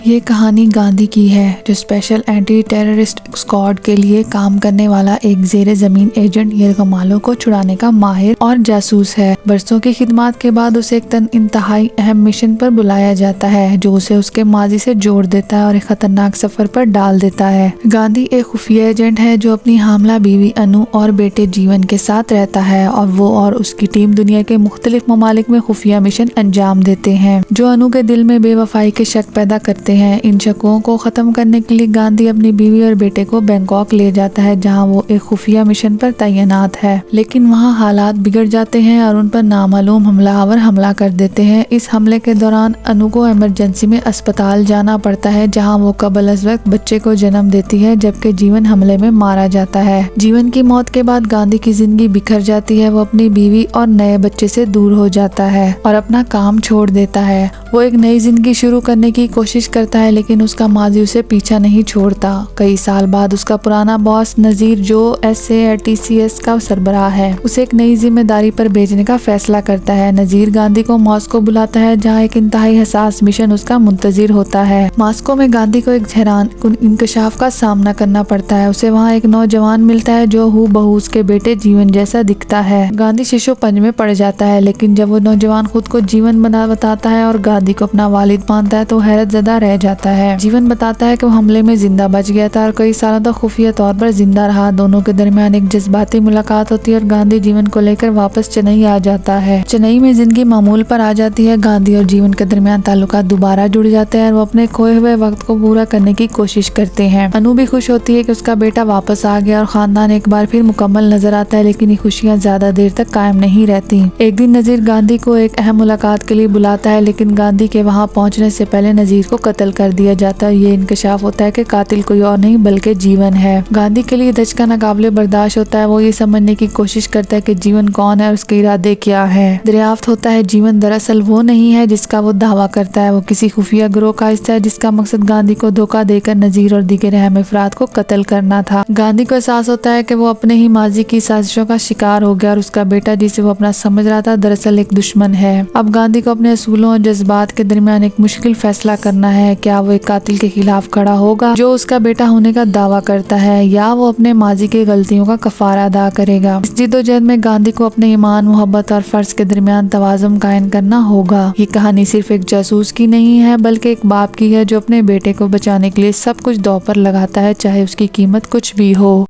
ये कहानी गांधी की है, जो स्पेशल एंटी टेररिस्ट स्क्वाड के लिए काम करने वाला एक ज़ेरे ज़मीन एजेंट यरगमालों को छुड़ाने का माहिर और जासूस है। बरसों की खिदमत के बाद उसे एक इंतहाई अहम मिशन पर बुलाया जाता है, जो उसे उसके माजी से जोड़ देता है और एक खतरनाक सफर पर डाल देता है। गांधी एक खुफिया एजेंट है जो अपनी हामला बीवी अनु और बेटे जीवन के साथ रहता है, और वो और उसकी टीम दुनिया के मुख्तलिफ ममालिक में खुफिया मिशन अंजाम देते हैं, जो अनु के दिल में बेवफाई के शक पैदा करते हैं। इन शकों को खत्म करने के लिए गांधी अपनी बीवी और बेटे को बैंकॉक ले जाता है, जहां वो एक खुफिया मिशन पर तैनात है। लेकिन वहां हालात बिगड़ जाते हैं और उन पर नामालूम हमलावर हमला कर देते हैं। इस हमले के दौरान अनु को इमरजेंसी में अस्पताल जाना पड़ता है, जहां वो कबल अज़ वक्त बच्चे को जन्म देती है, जबकि जीवन हमले में मारा जाता है। जीवन की मौत के बाद गांधी की जिंदगी बिखर जाती है। वो अपनी बीवी और नए बच्चे से दूर हो जाता है और अपना काम छोड़ देता है। वो एक नई जिंदगी शुरू करने की कोशिश करता है, लेकिन उसका माजी उसे पीछा नहीं छोड़ता। कई साल बाद उसका पुराना बॉस नजीर, जो SARTCS का सरबराह है, उसे एक नई जिम्मेदारी पर भेजने का फैसला करता है। नजीर गांधी को मॉस्को बुलाता है, जहां एक इंतहाई हसास मिशन उसका मुंतजिर होता है। मॉस्को में गांधी को एक हैरान इंकशाफ का सामना करना पड़ता है। उसे वहाँ एक नौजवान मिलता है जो हूबहू उसके बेटे जीवन जैसा दिखता है। गांधी शिशु पंज में पड़ जाता है, लेकिन जब वो नौजवान खुद को जीवन बताता है और गांधी को अपना वालिद मानता है, तो हैरत ज़दा रह जाता है। जीवन बताता है कि वो हमले में जिंदा बच गया था और कई सालों तक खुफिया तौर पर जिंदा रहा। दोनों के दरमियान एक जज्बाती मुलाकात होती है और गांधी जीवन को लेकर वापस चेन्नई आ जाता है। चेन्नई में जिंदगी मामूल पर आ जाती है। गांधी और जीवन के दरमियान ताल्लुकात दोबारा जुड़ जाते हैं और वो अपने खोए हुए वक्त को पूरा करने की कोशिश करते हैं। अनु भी खुश होती है कि उसका बेटा वापस आ गया और खानदान एक बार फिर मुकम्मल नजर आता है, लेकिन ये खुशियाँ ज्यादा देर तक कायम नहीं रहती। एक दिन नजीर गांधी को एक अहम मुलाकात के लिए बुलाता है, लेकिन गांधी के वहाँ पहुँचने से पहले नजीर को कत्ल कर दिया जाता है। ये इंकशाफ होता है कि कातिल कोई और नहीं बल्कि जीवन है। गांधी के लिए धचका नाकाबिले बर्दाश्त होता है। वो ये समझने की कोशिश करता है कि जीवन कौन है और उसके इरादे क्या है। दरियाफ्त होता है जीवन दरअसल वो नहीं है जिसका वो दावा करता है। वो किसी खुफिया गिरोह का हिस्सा है, जिसका मकसद गांधी को धोखा देकर नजीर और दीगर अहम अफराद को कत्ल करना था। गांधी को एहसास होता है कि वो अपने ही माजी की साजिशों का शिकार हो गया और उसका बेटा, जिसे वो अपना समझ रहा था, दरअसल एक दुश्मन है। अब गांधी को अपने असूलों और जज्बात के दरमियान एक मुश्किल फैसला करना है। क्या वो एक कातिल के खिलाफ खड़ा होगा जो उसका बेटा होने का दावा करता है, या वो अपने माजी की गलतियों का कफारा अदा करेगा। इस जिद्दोजहद में गांधी को अपने ईमान, मोहब्बत और फर्ज के दरमियान तवाज़ुन कायम करना होगा। ये कहानी सिर्फ एक जासूस की नहीं है, बल्कि एक बाप की है जो अपने बेटे को बचाने के लिए सब कुछ दांव पर लगाता है, चाहे उसकी कीमत कुछ भी हो।